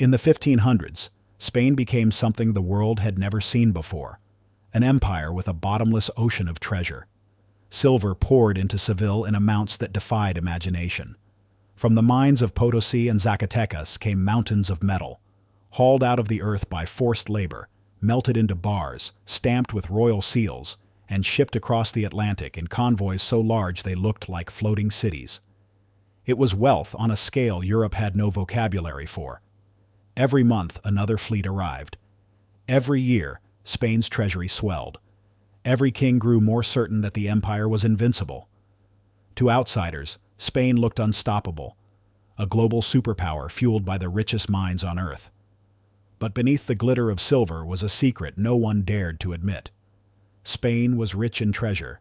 In the 1500s, Spain became something the world had never seen before, an empire with a bottomless ocean of treasure. Silver poured into Seville in amounts that defied imagination. From the mines of Potosi and Zacatecas came mountains of metal, hauled out of the earth by forced labor, melted into bars, stamped with royal seals, and shipped across the Atlantic in convoys so large they looked like floating cities. It was wealth on a scale Europe had no vocabulary for. Every month another fleet arrived. Every year, Spain's treasury swelled. Every king grew more certain that the empire was invincible. To outsiders, Spain looked unstoppable, a global superpower fueled by the richest minds on earth. But beneath the glitter of silver was a secret no one dared to admit. Spain was rich in treasure,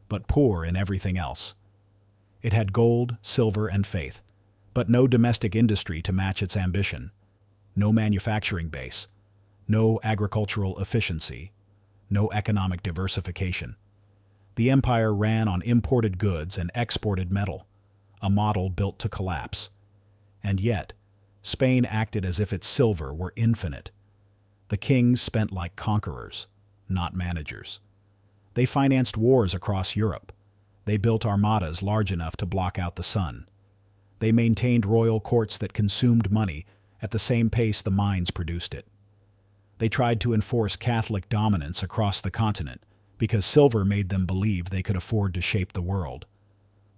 but poor in everything else. It had gold, silver, and faith, but no domestic industry to match its ambition, no manufacturing base, no agricultural efficiency, no economic diversification. The empire ran on imported goods and exported metal, a model built to collapse. And yet, Spain acted as if its silver were infinite. The kings spent like conquerors, not managers. They financed wars across Europe. They built armadas large enough to block out the sun. They maintained royal courts that consumed money at the same pace the mines produced it. They tried to enforce Catholic dominance across the continent because silver made them believe they could afford to shape the world.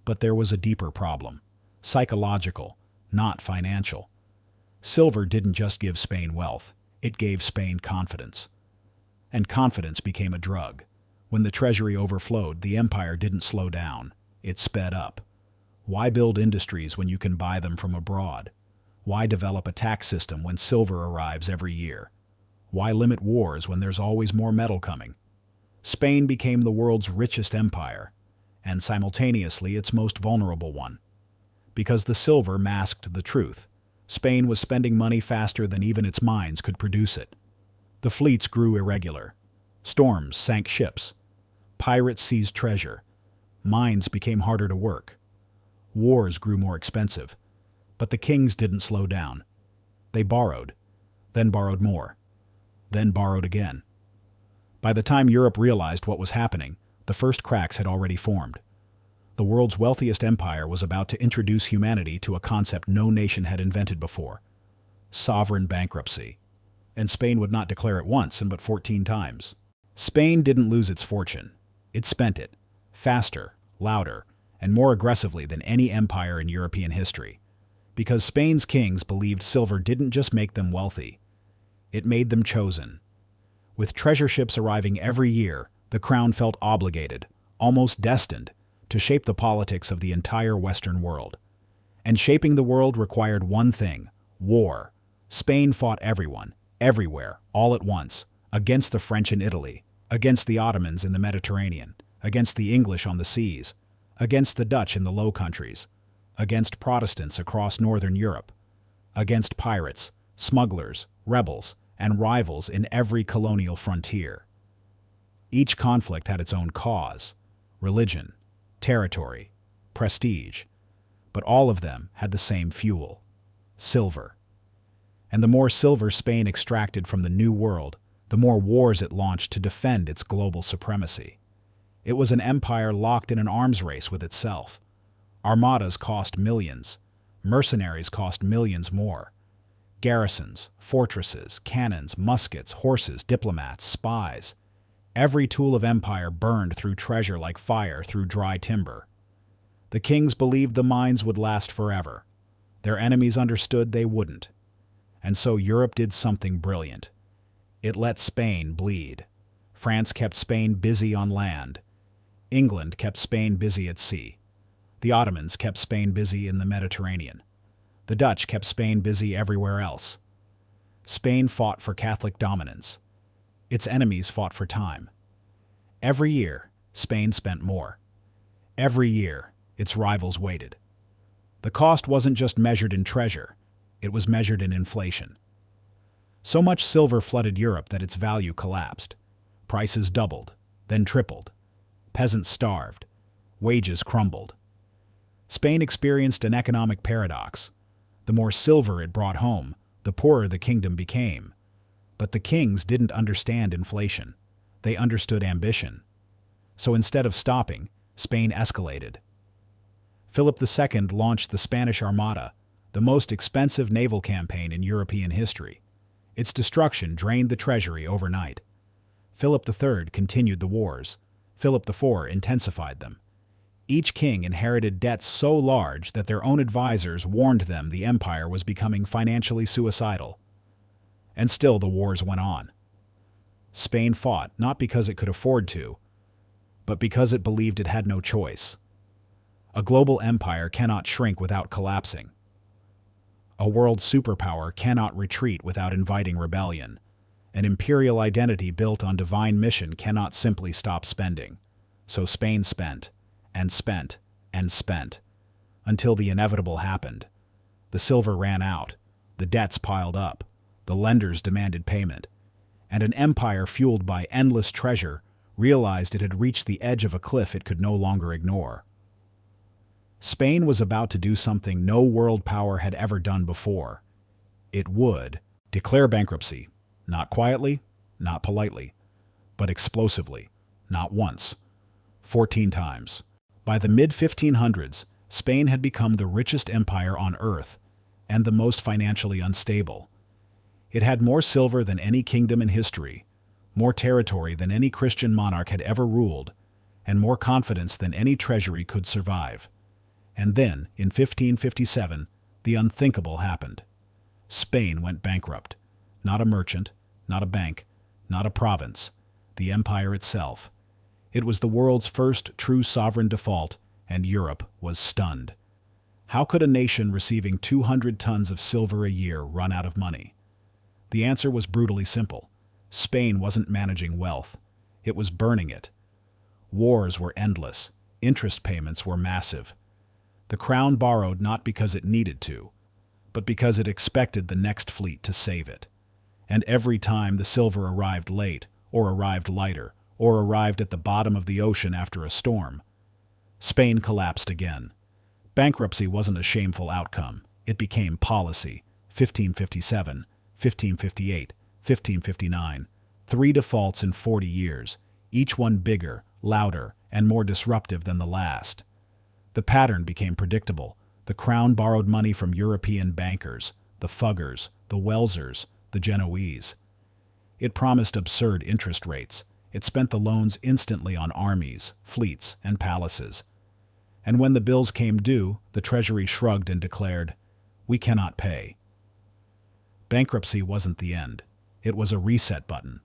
But there was a deeper problem, psychological, not financial. Silver didn't just give Spain wealth, it gave Spain confidence. And confidence became a drug. When the treasury overflowed, the empire didn't slow down, it sped up. Why build industries when you can buy them from abroad? Why develop a tax system when silver arrives every year? Why limit wars when there's always more metal coming? Spain became the world's richest empire, and simultaneously its most vulnerable one. Because the silver masked the truth, Spain was spending money faster than even its mines could produce it. The fleets grew irregular. Storms sank ships. Pirates seized treasure. Mines became harder to work. Wars grew more expensive. But the kings didn't slow down. They borrowed, then borrowed more, then borrowed again. By the time Europe realized what was happening, the first cracks had already formed. The world's wealthiest empire was about to introduce humanity to a concept no nation had invented before: sovereign bankruptcy. And Spain would not declare it once, but 14 times. Spain didn't lose its fortune. It spent it, faster, louder, and more aggressively than any empire in European history. Because Spain's kings believed silver didn't just make them wealthy, it made them chosen. With treasure ships arriving every year, the crown felt obligated, almost destined, to shape the politics of the entire Western world. And shaping the world required one thing: war. Spain fought everyone, everywhere, all at once, against the French in Italy, against the Ottomans in the Mediterranean, against the English on the seas, against the Dutch in the Low Countries, against Protestants across Northern Europe, against pirates, smugglers, rebels, and rivals in every colonial frontier. Each conflict had its own cause: religion, territory, prestige, but all of them had the same fuel: silver. And the more silver Spain extracted from the New World, the more wars it launched to defend its global supremacy. It was an empire locked in an arms race with itself. Armadas cost millions. Mercenaries cost millions more. Garrisons, fortresses, cannons, muskets, horses, diplomats, spies. Every tool of empire burned through treasure like fire through dry timber. The kings believed the mines would last forever. Their enemies understood they wouldn't. And so Europe did something brilliant. It let Spain bleed. France kept Spain busy on land. England kept Spain busy at sea. The Ottomans kept Spain busy in the Mediterranean. The Dutch kept Spain busy everywhere else. Spain fought for Catholic dominance. Its enemies fought for time. Every year, Spain spent more. Every year, its rivals waited. The cost wasn't just measured in treasure, it was measured in inflation. So much silver flooded Europe that its value collapsed. Prices doubled, then tripled. Peasants starved. Wages crumbled. Spain experienced an economic paradox. The more silver it brought home, the poorer the kingdom became. But the kings didn't understand inflation. They understood ambition. So instead of stopping, Spain escalated. Philip II launched the Spanish Armada, the most expensive naval campaign in European history. Its destruction drained the treasury overnight. Philip III continued the wars. Philip IV intensified them. Each king inherited debts so large that their own advisors warned them the empire was becoming financially suicidal. And still the wars went on. Spain fought not because it could afford to, but because it believed it had no choice. A global empire cannot shrink without collapsing. A world superpower cannot retreat without inviting rebellion. An imperial identity built on divine mission cannot simply stop spending. So Spain spent, and spent, and spent, until the inevitable happened. The silver ran out, the debts piled up, the lenders demanded payment, and an empire fueled by endless treasure realized it had reached the edge of a cliff it could no longer ignore. Spain was about to do something no world power had ever done before. It would declare bankruptcy, not quietly, not politely, but explosively, not once, 14 times. By the mid-1500s, Spain had become the richest empire on earth and the most financially unstable. It had more silver than any kingdom in history, more territory than any Christian monarch had ever ruled, and more confidence than any treasury could survive. And then, in 1557, the unthinkable happened. Spain went bankrupt. Not a merchant, not a bank, not a province, the empire itself. It was the world's first true sovereign default, and Europe was stunned. How could a nation receiving 200 tons of silver a year run out of money? The answer was brutally simple. Spain wasn't managing wealth. It was burning it. Wars were endless. Interest payments were massive. The crown borrowed not because it needed to, but because it expected the next fleet to save it. And every time the silver arrived late, or arrived lighter, or arrived at the bottom of the ocean after a storm, Spain collapsed again. Bankruptcy wasn't a shameful outcome. It became policy. 1557, 1558, 1559. 3 defaults in 40 years, each one bigger, louder, and more disruptive than the last. The pattern became predictable. The crown borrowed money from European bankers, the Fuggers, the Welsers, the Genoese. It promised absurd interest rates. It spent the loans instantly on armies, fleets, and palaces. And when the bills came due, the treasury shrugged and declared, "We cannot pay." Bankruptcy wasn't the end. It was a reset button.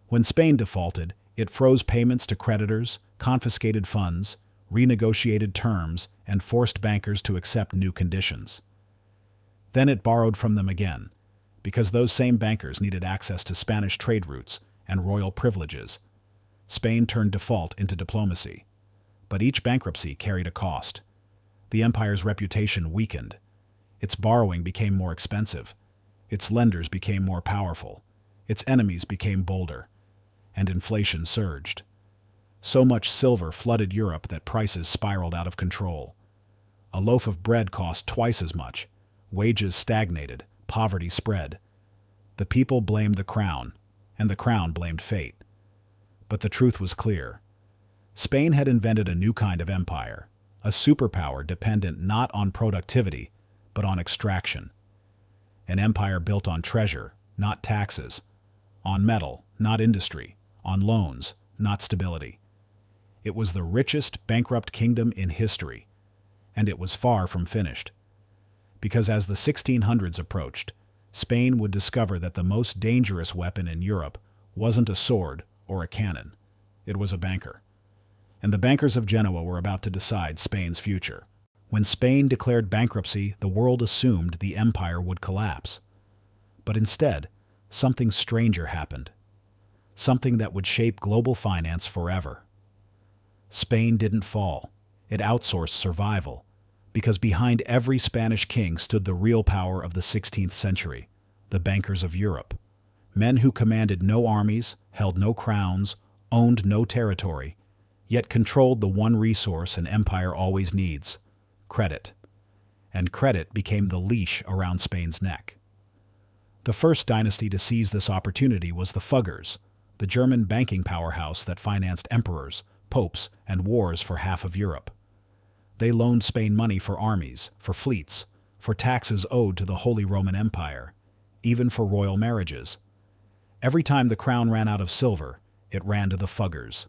When Spain defaulted, it froze payments to creditors, confiscated funds, renegotiated terms, and forced bankers to accept new conditions. Then it borrowed from them again, because those same bankers needed access to Spanish trade routes and royal privileges. Spain turned default into diplomacy. But each bankruptcy carried a cost. The empire's reputation weakened. Its borrowing became more expensive. Its lenders became more powerful. Its enemies became bolder. And inflation surged. So much silver flooded Europe that prices spiraled out of control. A loaf of bread cost twice as much. Wages stagnated. Poverty spread. The people blamed the crown, and the crown blamed fate. But the truth was clear. Spain had invented a new kind of empire, a superpower dependent not on productivity, but on extraction. An empire built on treasure, not taxes, on metal, not industry, on loans, not stability. It was the richest bankrupt kingdom in history, and it was far from finished. Because as the 1600s approached, Spain would discover that the most dangerous weapon in Europe wasn't a sword or a cannon. It was a banker. And the bankers of Genoa were about to decide Spain's future. When Spain declared bankruptcy, the world assumed the empire would collapse. But instead, something stranger happened. Something that would shape global finance forever. Spain didn't fall. It outsourced survival. Because behind every Spanish king stood the real power of the 16th century, the bankers of Europe. Men who commanded no armies, held no crowns, owned no territory, yet controlled the one resource an empire always needs: credit. And credit became the leash around Spain's neck. The first dynasty to seize this opportunity was the Fuggers, the German banking powerhouse that financed emperors, popes, and wars for half of Europe. They loaned Spain money for armies, for fleets, for taxes owed to the Holy Roman Empire, even for royal marriages. Every time the crown ran out of silver, it ran to the Fuggers.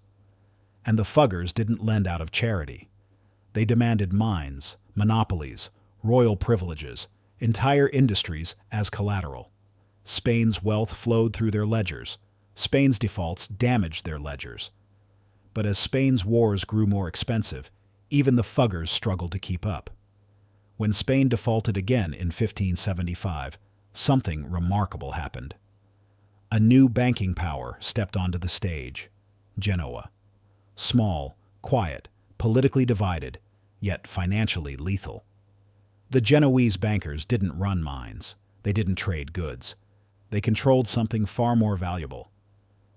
And the Fuggers didn't lend out of charity. They demanded mines, monopolies, royal privileges, entire industries as collateral. Spain's wealth flowed through their ledgers. Spain's defaults damaged their ledgers. But as Spain's wars grew more expensive, even the Fuggers struggled to keep up. When Spain defaulted again in 1575, something remarkable happened. A new banking power stepped onto the stage: Genoa. Small, quiet, politically divided, yet financially lethal. The Genoese bankers didn't run mines. They didn't trade goods. They controlled something far more valuable: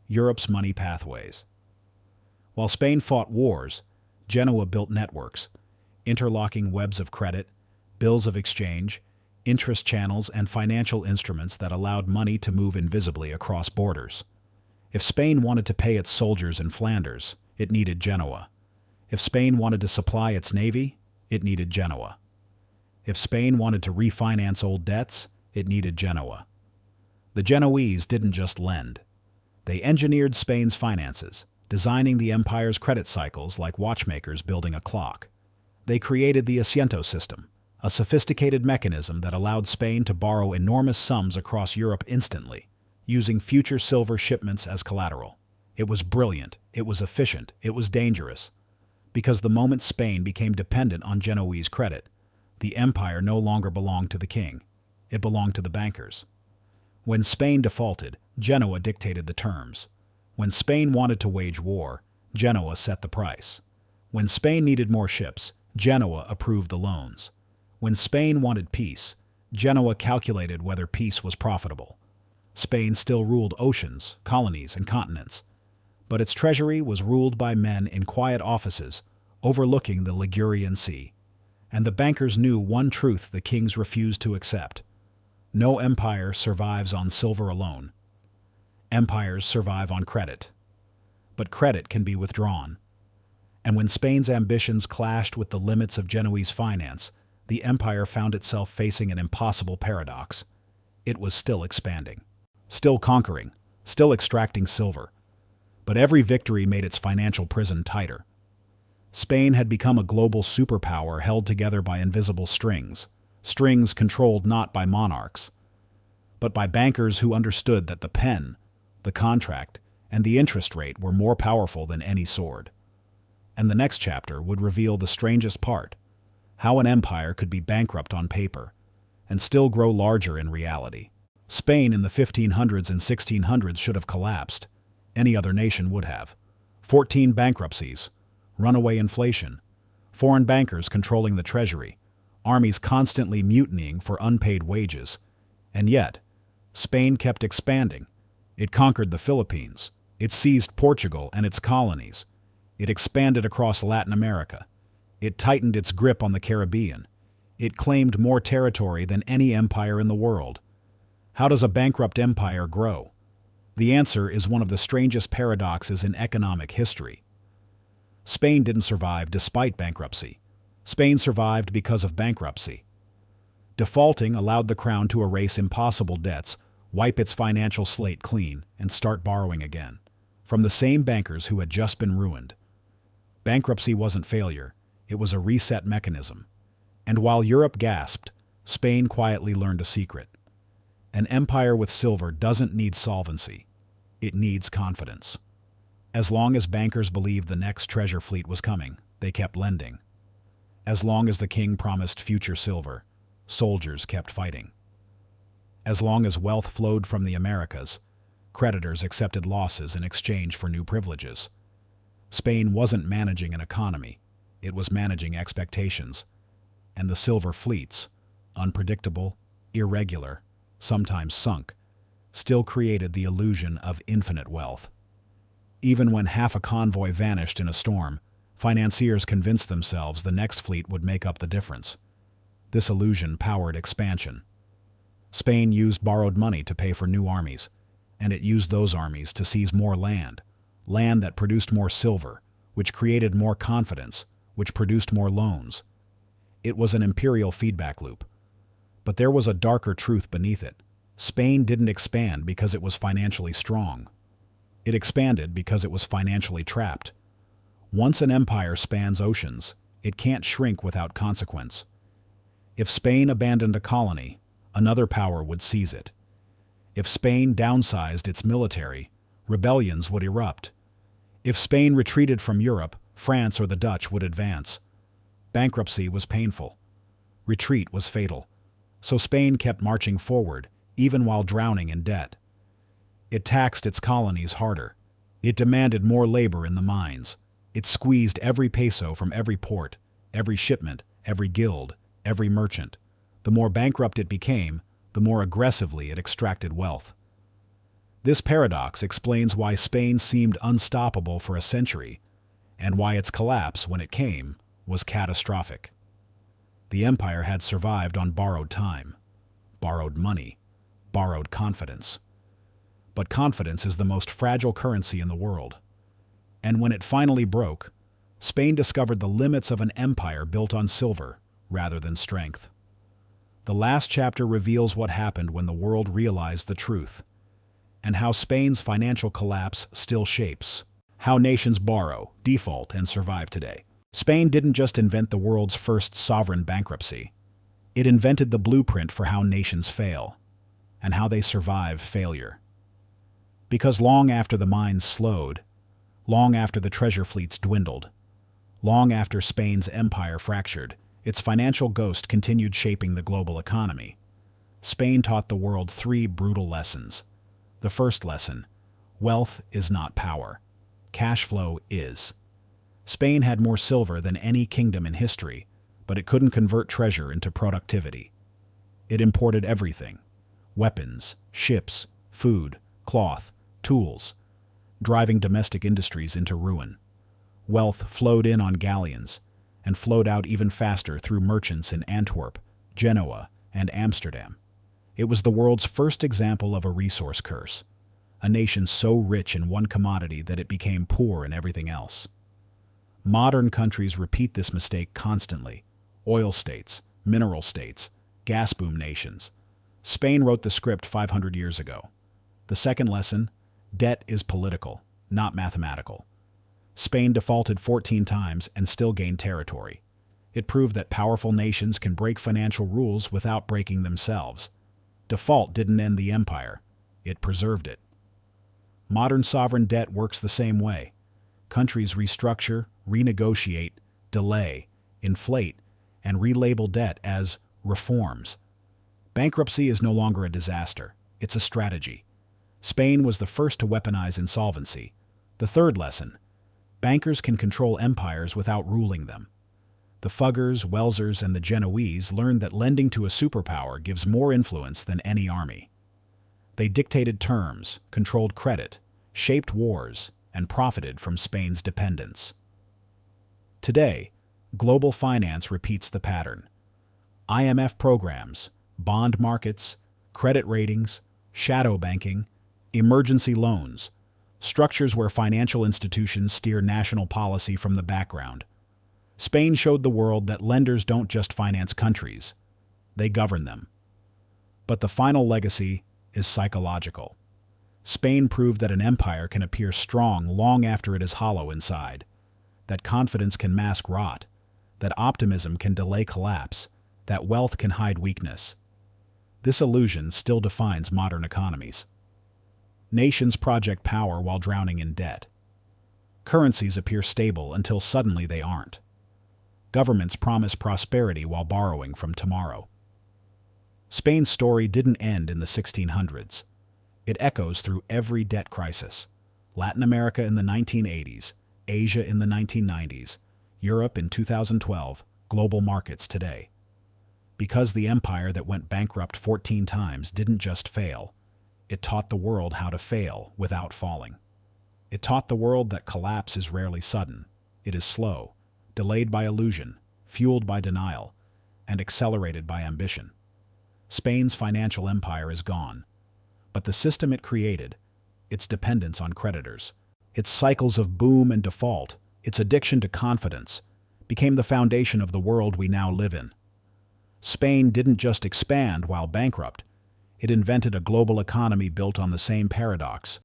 Europe's money pathways. While Spain fought wars, Genoa built networks, interlocking webs of credit, bills of exchange, interest channels, and financial instruments that allowed money to move invisibly across borders. If Spain wanted to pay its soldiers in Flanders, it needed Genoa. If Spain wanted to supply its navy, it needed Genoa. If Spain wanted to refinance old debts, it needed Genoa. The Genoese didn't just lend. They engineered Spain's finances, designing the empire's credit cycles like watchmakers building a clock. They created the Asiento system, a sophisticated mechanism that allowed Spain to borrow enormous sums across Europe instantly, using future silver shipments as collateral. It was brilliant, it was efficient, it was dangerous. Because the moment Spain became dependent on Genoese credit, the empire no longer belonged to the king. It belonged to the bankers. When Spain defaulted, Genoa dictated the terms. When Spain wanted to wage war, Genoa set the price. When Spain needed more ships, Genoa approved the loans. When Spain wanted peace, Genoa calculated whether peace was profitable. Spain still ruled oceans, colonies, and continents, but its treasury was ruled by men in quiet offices overlooking the Ligurian Sea. And the bankers knew one truth the kings refused to accept: no empire survives on silver alone. Empires survive on credit. But credit can be withdrawn. And when Spain's ambitions clashed with the limits of Genoese finance, the empire found itself facing an impossible paradox. It was still expanding, still conquering, still extracting silver. But every victory made its financial prison tighter. Spain had become a global superpower held together by invisible strings, strings controlled not by monarchs, but by bankers who understood that the pen, the contract, and the interest rate were more powerful than any sword. And the next chapter would reveal the strangest part: how an empire could be bankrupt on paper and still grow larger in reality. Spain in the 1500s and 1600s should have collapsed. Any other nation would have. 14 bankruptcies, runaway inflation, foreign bankers controlling the treasury, armies constantly mutinying for unpaid wages. And yet, Spain kept expanding. It conquered the Philippines. It seized Portugal and its colonies. It expanded across Latin America. It tightened its grip on the Caribbean. It claimed more territory than any empire in the world. How does a bankrupt empire grow? The answer is one of the strangest paradoxes in economic history. Spain didn't survive despite bankruptcy. Spain survived because of bankruptcy. Defaulting allowed the crown to erase impossible debts, wipe its financial slate clean, and start borrowing again, from the same bankers who had just been ruined. Bankruptcy wasn't failure, it was a reset mechanism. And while Europe gasped, Spain quietly learned a secret. An empire with silver doesn't need solvency, it needs confidence. As long as bankers believed the next treasure fleet was coming, they kept lending. As long as the king promised future silver, soldiers kept fighting. As long as wealth flowed from the Americas, creditors accepted losses in exchange for new privileges. Spain wasn't managing an economy, it was managing expectations. And the silver fleets, unpredictable, irregular, sometimes sunk, still created the illusion of infinite wealth. Even when half a convoy vanished in a storm, financiers convinced themselves the next fleet would make up the difference. This illusion powered expansion. Spain used borrowed money to pay for new armies, and it used those armies to seize more land, land that produced more silver, which created more confidence, which produced more loans. It was an imperial feedback loop. But there was a darker truth beneath it. Spain didn't expand because it was financially strong. It expanded because it was financially trapped. Once an empire spans oceans, it can't shrink without consequence. If Spain abandoned a colony, another power would seize it. If Spain downsized its military, rebellions would erupt. If Spain retreated from Europe, France or the Dutch would advance. Bankruptcy was painful. Retreat was fatal. So Spain kept marching forward, even while drowning in debt. It taxed its colonies harder. It demanded more labor in the mines. It squeezed every peso from every port, every shipment, every guild, every merchant. The more bankrupt it became, the more aggressively it extracted wealth. This paradox explains why Spain seemed unstoppable for a century, and why its collapse, when it came, was catastrophic. The empire had survived on borrowed time, borrowed money, borrowed confidence. But confidence is the most fragile currency in the world. And when it finally broke, Spain discovered the limits of an empire built on silver rather than strength. The last chapter reveals what happened when the world realized the truth, and how Spain's financial collapse still shapes how nations borrow, default, and survive today. Spain didn't just invent the world's first sovereign bankruptcy. It invented the blueprint for how nations fail, and how they survive failure. Because long after the mines slowed, long after the treasure fleets dwindled, long after Spain's empire fractured, its financial ghost continued shaping the global economy. Spain taught the world three brutal lessons. The first lesson: wealth is not power. Cash flow is. Spain had more silver than any kingdom in history, but it couldn't convert treasure into productivity. It imported everything: weapons, ships, food, cloth, tools, driving domestic industries into ruin. Wealth flowed in on galleons, and flowed out even faster through merchants in Antwerp, Genoa, and Amsterdam. It was the world's first example of a resource curse, a nation so rich in one commodity that it became poor in everything else. Modern countries repeat this mistake constantly: oil states, mineral states, gas boom nations. Spain wrote the script 500 years ago. The second lesson: debt is political, not mathematical. Spain defaulted 14 times and still gained territory. It proved that powerful nations can break financial rules without breaking themselves. Default didn't end the empire, it preserved it. Modern sovereign debt works the same way. Countries restructure, renegotiate, delay, inflate, and relabel debt as reforms. Bankruptcy is no longer a disaster, it's a strategy. Spain was the first to weaponize insolvency. The third lesson: bankers can control empires without ruling them. The Fuggers, Welsers, and the Genoese learned that lending to a superpower gives more influence than any army. They dictated terms, controlled credit, shaped wars, and profited from Spain's dependence. Today, global finance repeats the pattern. IMF programs, bond markets, credit ratings, shadow banking, emergency loans, structures where financial institutions steer national policy from the background. Spain showed the world that lenders don't just finance countries, they govern them. But the final legacy is psychological. Spain proved that an empire can appear strong long after it is hollow inside, that confidence can mask rot, that optimism can delay collapse, that wealth can hide weakness. This illusion still defines modern economies. Nations project power while drowning in debt. Currencies appear stable until suddenly they aren't. Governments promise prosperity while borrowing from tomorrow. Spain's story didn't end in the 1600s. It echoes through every debt crisis. Latin America in the 1980s, Asia in the 1990s, Europe in 2012, global markets today. Because the empire that went bankrupt 14 times didn't just fail, it taught the world how to fail without falling. It taught the world that collapse is rarely sudden. It is slow, delayed by illusion, fueled by denial, and accelerated by ambition. Spain's financial empire is gone. But the system it created, its dependence on creditors, its cycles of boom and default, its addiction to confidence, became the foundation of the world we now live in. Spain didn't just expand while bankrupt, it invented a global economy built on the same paradox: